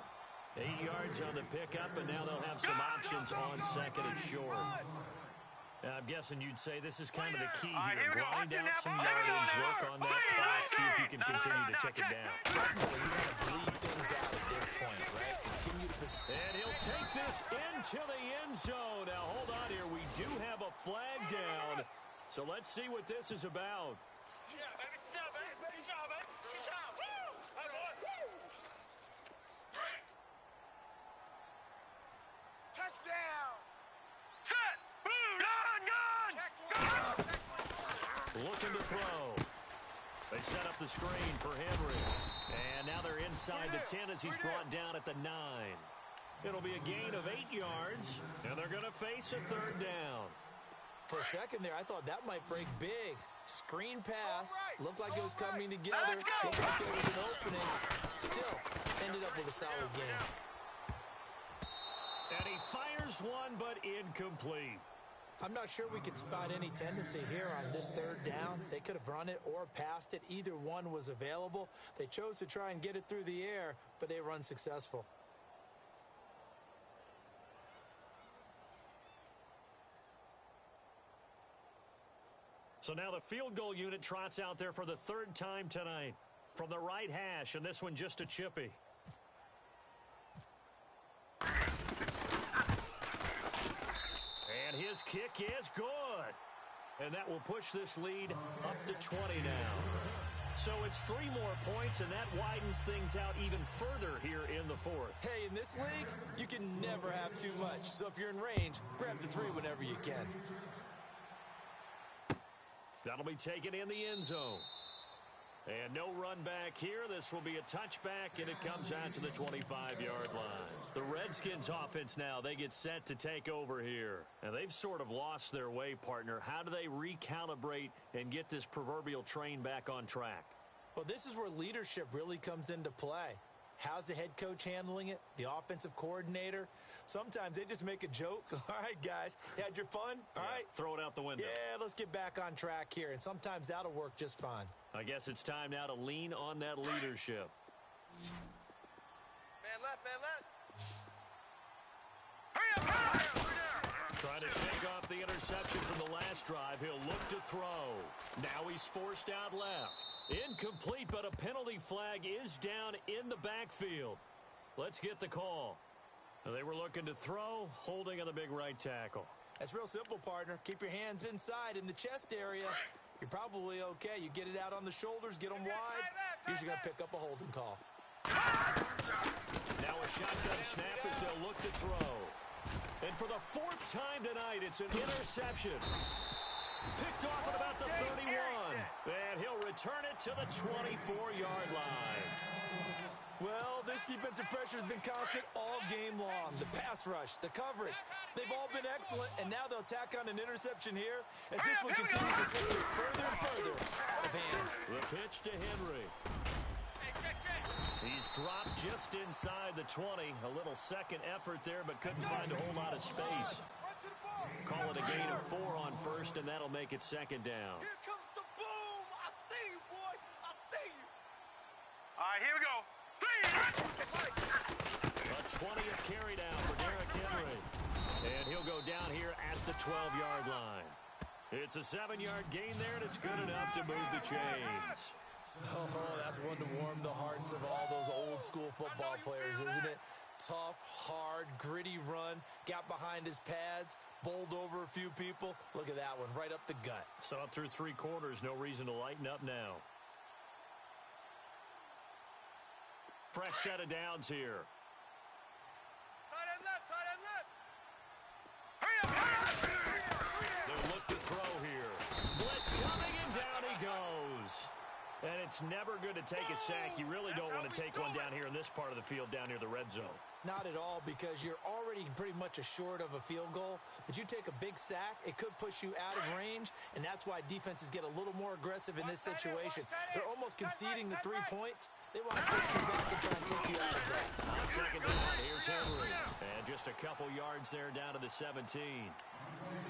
8 yards on the pickup, and now they'll have some options on 2nd and short. I'm guessing you'd say this is kind of the key All right, here. here we go. Grind out some Here we go yardage, now. work on that clock, see if you can continue to tick it down. Well, you want to bleed things out at this point, right? Continue to And he'll take this into the end zone. Now, hold on here. We do have a flag down. So let's see what this is about. Yeah, baby. Yeah, baby. Good job, baby. Good job. Woo! Touchdown. Set. Boom. Gun. Check 24. Looking to throw. They set up the screen for Henry. And now they're inside the 10 as he's brought down at the 9. It'll be a gain of 8 yards, and they're going to face a 3rd down. For a second there, I thought that might break big. Screen pass. Looked like it was coming together. Looked like there was an opening. Still, ended up with a solid game. And he fires one, but incomplete. I'm not sure we could spot any tendency here on this 3rd down. They could have run it or passed it. Either one was available. They chose to try and get it through the air, but they were unsuccessful. So now the field goal unit trots out there for the 3rd time tonight. From the right hash, and this one just a chippy. And his kick is good. And that will push this lead up to 20 now. So it's 3 more points, and that widens things out even further here in the 4th. Hey, in this league, you can never have too much. So if you're in range, grab the 3 whenever you can. That'll be taken in the end zone. And no run back here. This will be a touchback, and it comes out to the 25-yard line. The Redskins offense now, they get set to take over here. And they've sort of lost their way, partner. How do they recalibrate and get this proverbial train back on track? Well, this is where leadership really comes into play. How's the head coach handling it? The offensive coordinator? Sometimes they just make a joke. All right, guys, you had your fun? All right. Throw it out the window. Yeah, let's get back on track here. And sometimes that'll work just fine. I guess it's time now to lean on that leadership. Man left, man left. Trying to shake off the interception from the last drive. He'll look to throw. Now he's forced out left. Incomplete, but a penalty flag is down in the backfield. Let's get the call. They were looking to throw, holding on the big right tackle. That's real simple, partner. Keep your hands inside in the chest area. You're probably okay. You get it out on the shoulders, get them wide. Usually going to pick up a holding call. Now a shotgun snap as they'll look to throw. And for the fourth time tonight, it's an interception. Picked off at about the 31. And he'll return it to the 24-yard line. Well, this defensive pressure has been constant all game long. The pass rush, the coverage, they've all been excellent, and now they'll tack on an interception here as this one continues to slip us further and further out of hand. The pitch to Henry. He's dropped just inside the 20. A little second effort there, but couldn't find a whole lot of space. Call it a gain of 4 on first, and that'll make it second down. Here comes the boom. I see you, boy. I see you. All right, here we go. A 20th carry down for Derrick Henry. And he'll go down here at the 12-yard line. It's a 7-yard gain there, and it's good enough to move the chains. Oh, that's one to warm the hearts of all those old-school football players, isn't it? Tough, hard, gritty run, got behind his pads, bowled over a few people. Look at that one, right up the gut. So up through 3 quarters, no reason to lighten up now. Fresh set of downs here. Tight end left, tight end left. They'll look to throw here. Blitz coming, and down he goes. And it's never good to take a sack. You really don't want to take one down here in this part of the field, down near the red zone. Not at all, because you're already pretty much assured of a field goal. But you take a big sack, it could push you out of range, and that's why defenses get a little more aggressive in this situation. They're almost conceding the 3 points. They want to push you back and try and take you out of that. On second down, here's Henry. And just a couple yards there down to the 17.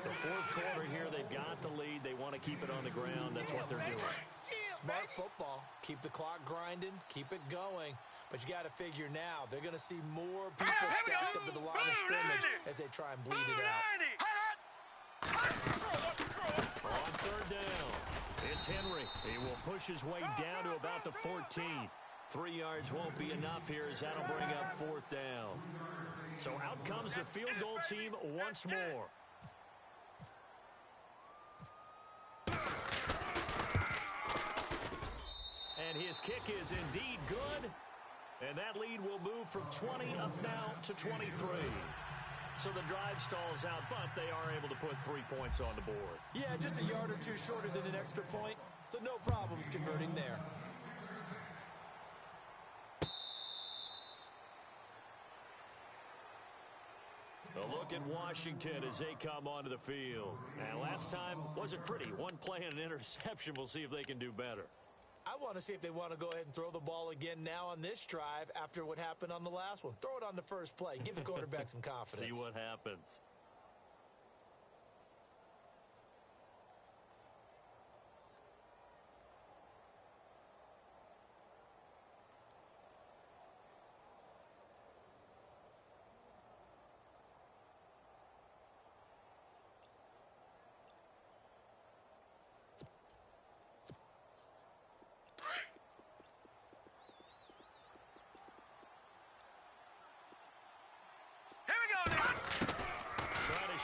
The fourth quarter here, they've got the lead. They want to keep it on the ground. That's what they're doing. Smart football. Keep the clock grinding. Keep it going. But you got to figure now, they're going to see more people stacked up to the line of scrimmage as they try and bleed it out. On third down, it's Henry. He will push his way down to about the 14. 3 yards won't be enough here as that'll bring up fourth down. So out comes the field goal team once more. And his kick is indeed good. And that lead will move from 20 up now to 23. So the drive stalls out, but they are able to put 3 points on the board. Yeah, just a yard or two shorter than an extra point. So no problems converting there. A look at Washington as they come onto the field. And last time wasn't pretty. One play and an interception. We'll see if they can do better. I want to see if they want to go ahead and throw the ball again now on this drive after what happened on the last one. Throw it on the first play. Give the quarterback some confidence. See what happens.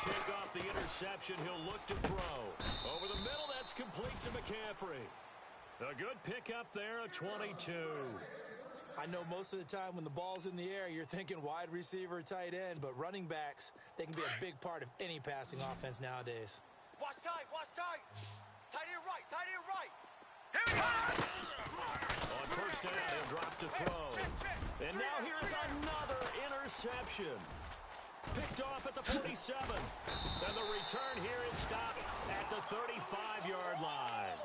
Shake off the interception. He'll look to throw. Over the middle, that's complete to McCaffrey. A good pickup there, a 22. I know most of the time when the ball's in the air, you're thinking wide receiver, tight end, but running backs, they can be a big part of any passing offense nowadays. Watch tight, watch tight. Tight end right, tight end right. Here we go. On first down, he'll drop to throw. And now here's another interception. Picked off at the 47. And the return here is stopped at the 35-yard line.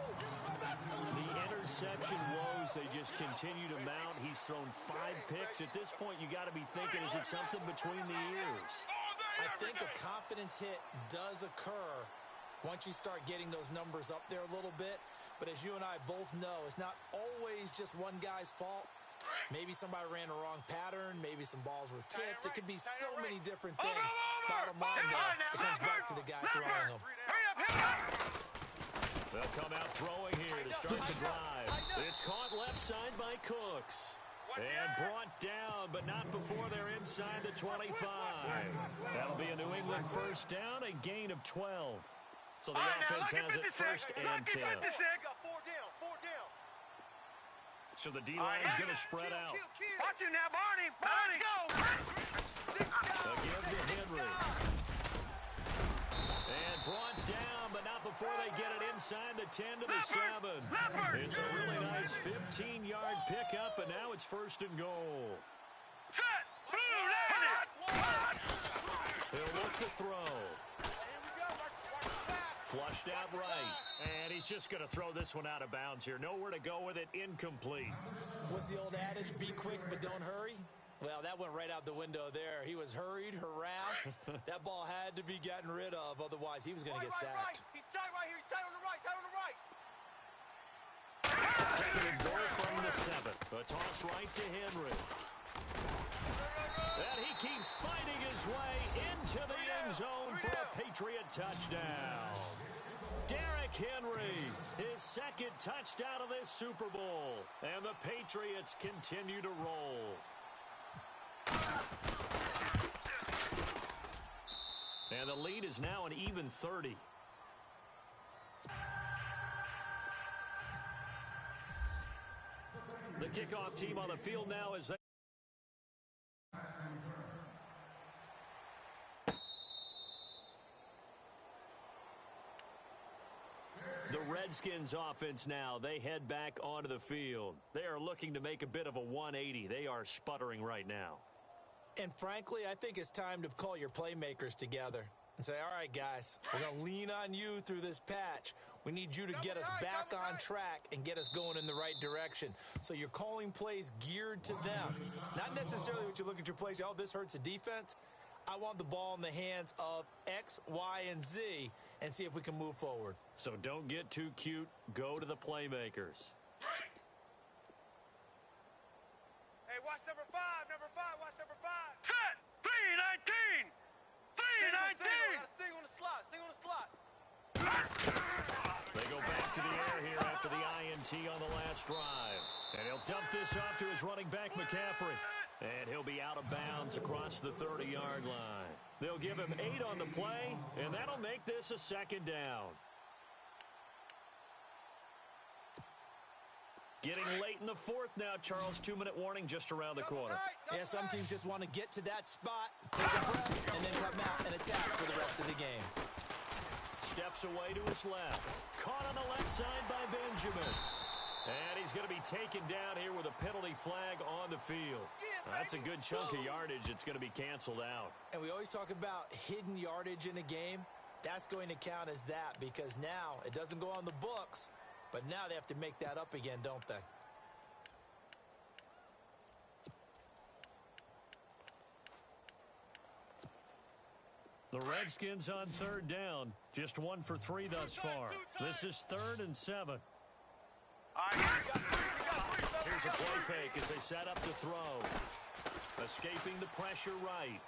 The interception woes, they just continue to mount. He's thrown 5 picks. At this point, you got to be thinking, is it something between the ears? I think a confidence hit does occur once you start getting those numbers up there a little bit. But as you and I both know, it's not always just one guy's fault. Maybe somebody ran the wrong pattern. Maybe some balls were tipped. It could be so many different things. Bottom line, though, it comes back to the guy throwing them. They'll come out throwing here to start the drive. It's caught left side by Cooks. And brought down, but not before they're inside the 25. That'll be a New England first down, a gain of 12. So the offense has it first and 10. So the D-line is going to spread out. Watch it now, Barney. Let's go. Again to Henry. And brought down, but not before they get it inside the 10 to the 7. It's a really nice 15-yard pickup, and now it's first and goal. Set. He'll look to throw. Flushed out right. And he's just going to throw this one out of bounds here. Nowhere to go with it. Incomplete. What's the old adage? Be quick, but don't hurry. Well, that went right out the window there. He was hurried, harassed. That ball had to be gotten rid of. Otherwise, he was going to get sacked. Right. He's tight right here. He's tight on the right. Tight on the right. Second and goal from the 7. A toss right to Henry. And he keeps fighting his way into the end zone for a Patriot touchdown. Derrick Henry, his second touchdown of this Super Bowl. And the Patriots continue to roll. And the lead is now an even 30. The kickoff team on the field now as they... The Redskins offense now, they head back onto the field. They are looking to make a bit of a 180. They are sputtering right now. And frankly, I think it's time to call your playmakers together and say, all right, guys, we're going to lean on you through this patch. We need you to get us back on track and get us going in the right direction. So you're calling plays geared to them. Not necessarily what you look at your plays, oh, this hurts the defense. I want the ball in the hands of X, Y, and Z and see if we can move forward. So don't get too cute. Go to the playmakers. Hey, watch number 5. Number 5. Watch number 5. Set. 3-19. 3-19. Sing on the slot. Sing on the slot. They go back to the air here after the INT on the last drive. And he'll dump this off to his running back, McCaffrey. And he'll be out of bounds across the 30-yard line. They'll give him 8 on the play, and that'll make this a second down. Getting late in the fourth now, Charles. 2-minute warning just around the corner. Yeah, some teams just want to get to that spot, take a breath, and then come out and attack for the rest of the game. Steps away to his left. Caught on the left side by Benjamin. And he's going to be taken down here with a penalty flag on the field. That's a good chunk of yardage. It's going to be canceled out. And we always talk about hidden yardage in a game. That's going to count as that because now it doesn't go on the books, but now they have to make that up again, don't they? The Redskins on third down. Just 1 for 3 thus far. This is 3rd and 7. Here's a play fake as they set up to throw. Escaping the pressure right.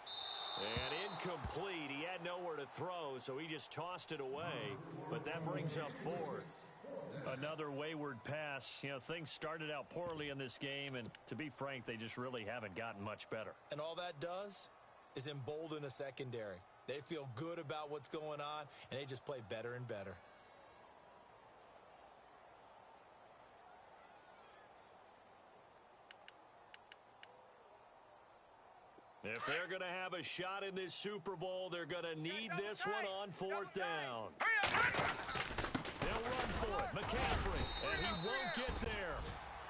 And incomplete. He had nowhere to throw, so he just tossed it away. But that brings up 4th. Another wayward pass. You know, things started out poorly in this game, and to be frank, they just really haven't gotten much better. And all that does is embolden a secondary. They feel good about what's going on, and they just play better and better. If they're going to have a shot in this Super Bowl, they're going to need this one on 4th down. They'll run for it. McCaffrey, and he won't get there.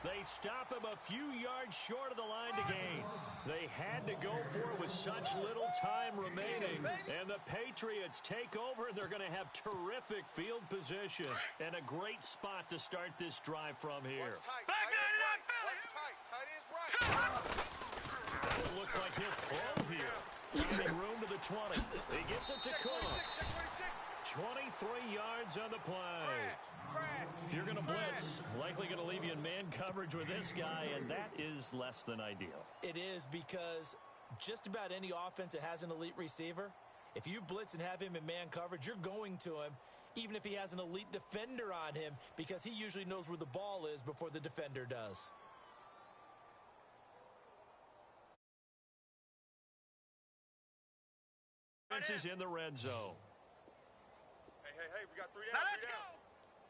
They stop him a few yards short of the line to gain. They had to go for it with such little time remaining. And the Patriots take over, and they're going to have terrific field position and a great spot to start this drive from here. Back it up, Philly. Tight is right. It looks like he'll throw here. Finding room to the 20. He gets it to Cooks. 23 yards on the play. If you're going to blitz, likely going to leave you in man coverage with this guy, and that is less than ideal. It is, because just about any offense that has an elite receiver, if you blitz and have him in man coverage, you're going to him, even if he has an elite defender on him, because he usually knows where the ball is before the defender does. Is in the red zone. Hey, we got 3 down. Now let's go.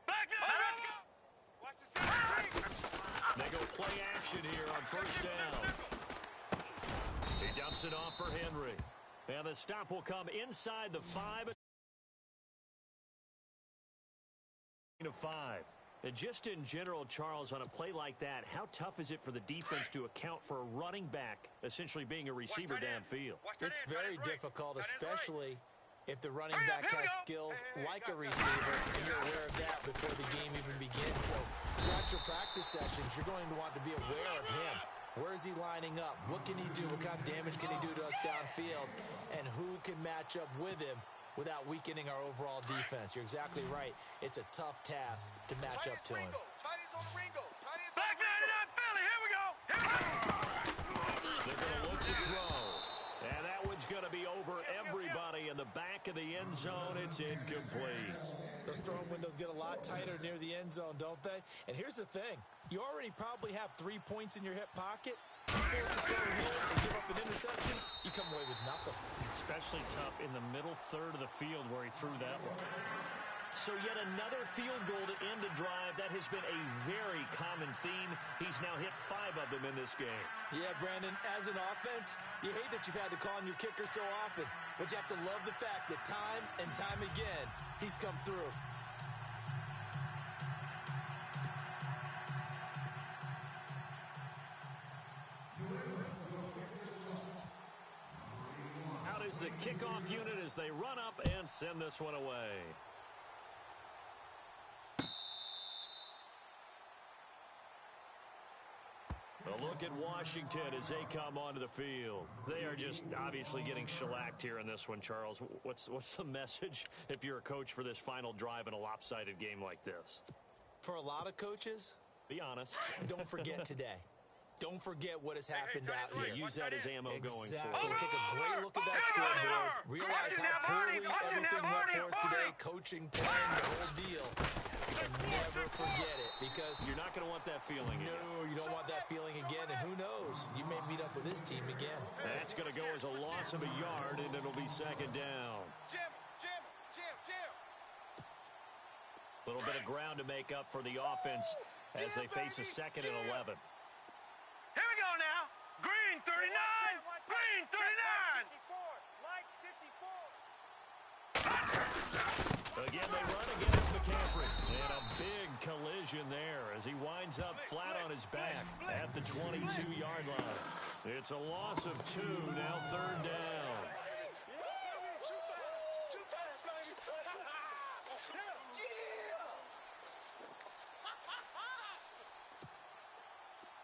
Back up. Now let's go. Watch the center. They go play action here on first down. He dumps it off for Henry. And the stop will come inside the 5. To 5. And just in general, Charles, on a play like that, how tough is it for the defense to account for a running back essentially being a receiver downfield? It's very difficult, especially if the running back has skills like a receiver, and you're aware of that before the game even begins. So throughout your practice sessions, you're going to want to be aware of him. Where is he lining up? What can he do? What kind of damage can he do to us downfield? And who can match up with him without weakening our overall defense? You're exactly right. It's a tough task to match up to him. Tiny's on the Ringo. Back 99 Philly. Here we go. They're going to look to throw. And that one's going to be over everybody in the back of the end zone. It's incomplete. Those throwing windows get a lot tighter near the end zone, don't they? And here's the thing. You already probably have 3 points in your hip pocket. You force a throw here and give up an interception, you come away with nothing. Especially tough in the middle third of the field where he threw that one. So yet another field goal to end a drive. That has been a very common theme. He's now hit 5 of them in this game. Yeah, Brandon, as an offense, you hate that you've had to call on your kicker so often, but you have to love the fact that time and time again, he's come through. Out is the kickoff unit as they run up and send this one away. A look at Washington as they come onto the field. They are just obviously getting shellacked here in this one, Charles. What's the message if you're a coach for this final drive in a lopsided game like this? For a lot of coaches, be honest. Don't forget today. Don't forget what has happened out here. Use that as ammo going Exactly. forward. Take a great look at that scoreboard. Realize how poorly everything went for us today. Coaching, playing, the whole deal. And never forget it, because you're not going to want that feeling again. No, you don't want that feeling again, and who knows? You may meet up with this team again. That's going to go as a loss of a yard, and it'll be second down. Jim. A little bit of ground to make up for the offense as they face a 2nd and 11. Here we go now. Green 39. Green 39. 54. Again, they run against McCaffrey. And a big collision there as he winds up flat on his back at the 22-yard line. It's a loss of 2, now 3rd down.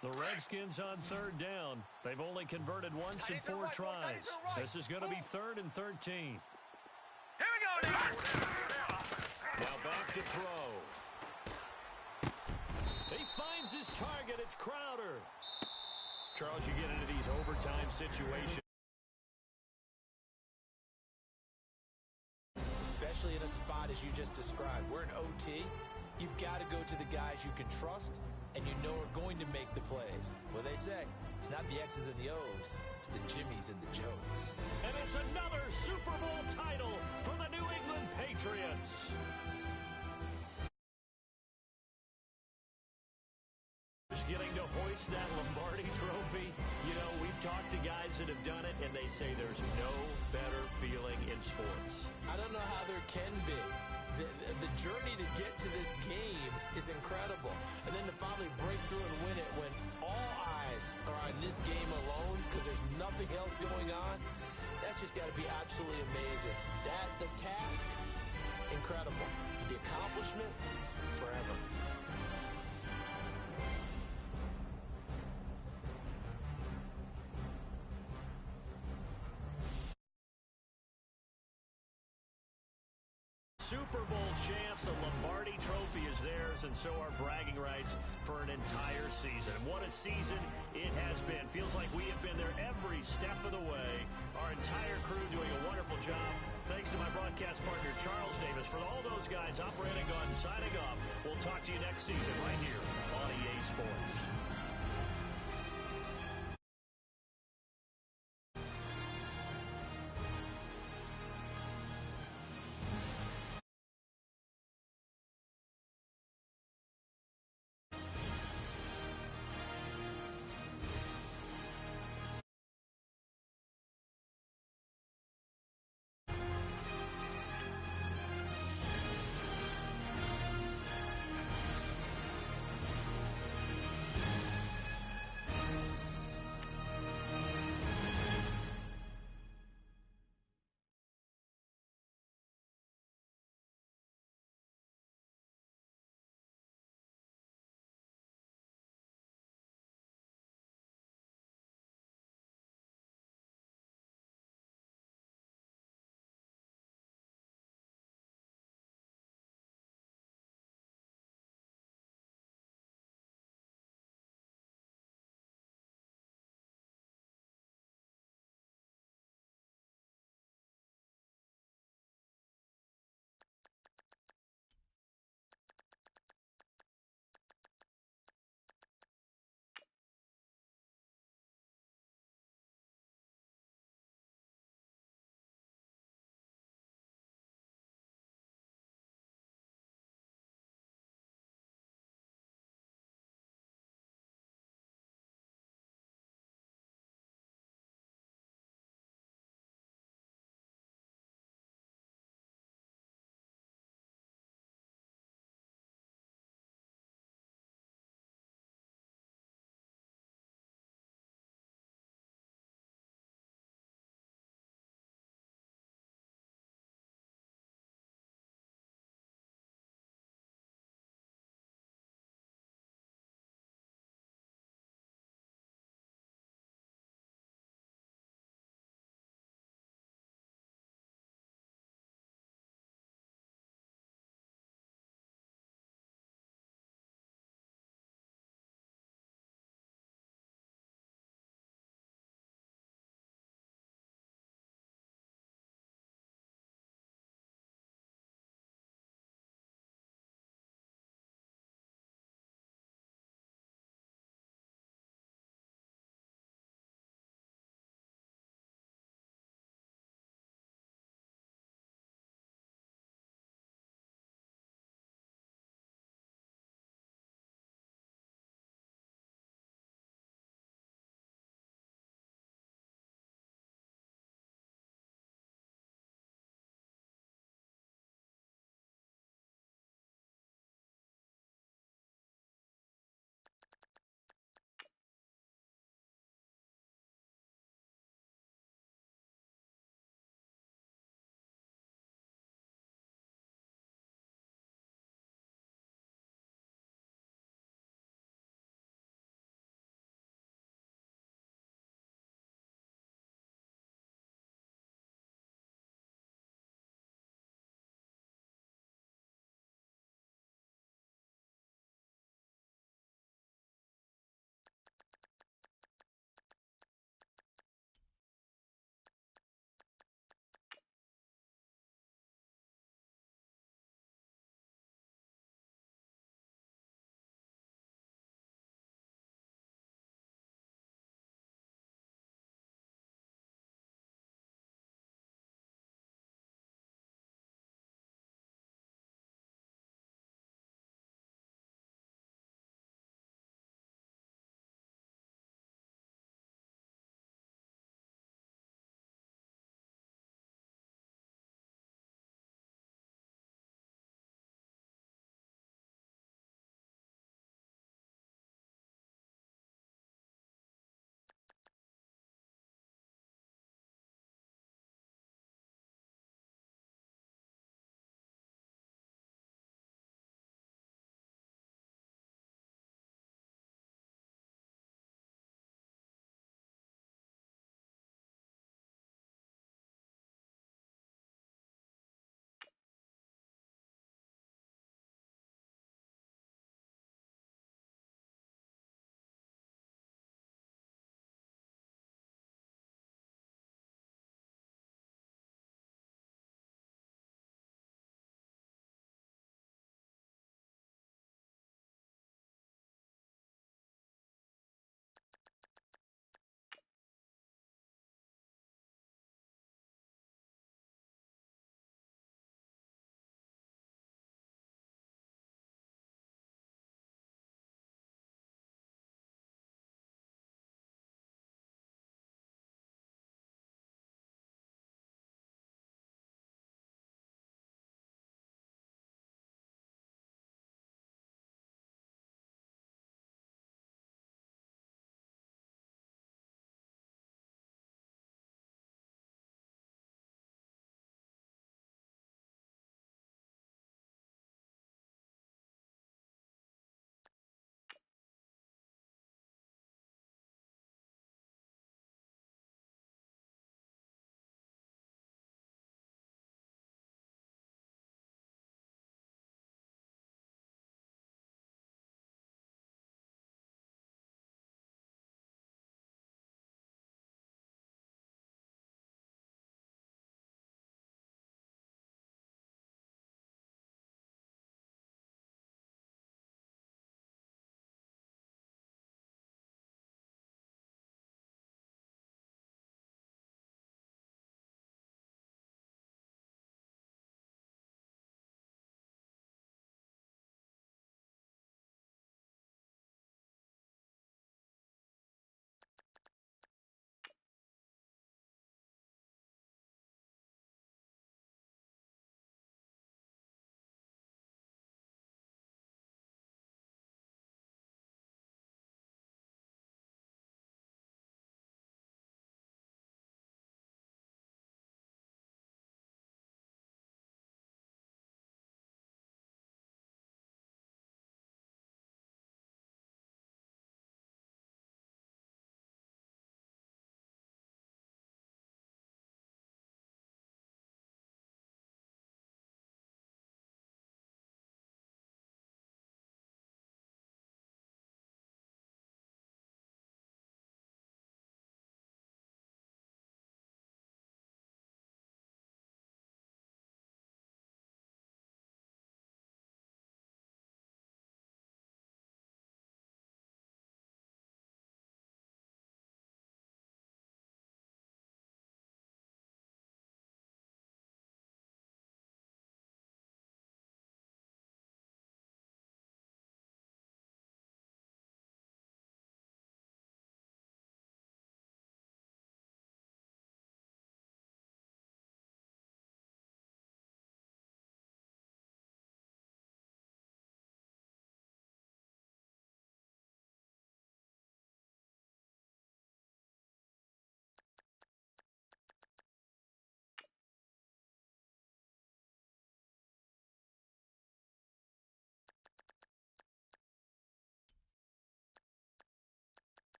The Redskins on 3rd down. They've only converted once in 4 tries. This is going to be 3rd and 13. Here we go now. Now back to throw. He finds his target. It's Crowder. Charles, you get into these overtime situations. Especially in a spot as you just described. We're in OT. You've got to go to the guys you can trust and you know are going to make the plays. What they say, it's not the X's and the O's, it's the Jimmies and the Joes. And it's another Super Bowl title for the New England Patriots. Just getting to hoist that Lombardi trophy. You know, we've talked to guys that have done it, and they say there's no better feeling in sports. I don't know how there can be. The journey to get to this game is incredible. And then to finally break through and win it when all eyes are on this game alone because there's nothing else going on, that's just got to be absolutely amazing. The task, incredible. The accomplishment, forever. Super Bowl champs. The Lombardi Trophy is theirs, and so are bragging rights for an entire season. What a season it has been. Feels like we have been there every step of the way. Our entire crew doing a wonderful job. Thanks to my broadcast partner, Charles Davis. For all those guys, I'm Brandon Gunn signing off. We'll talk to you next season right here on EA Sports.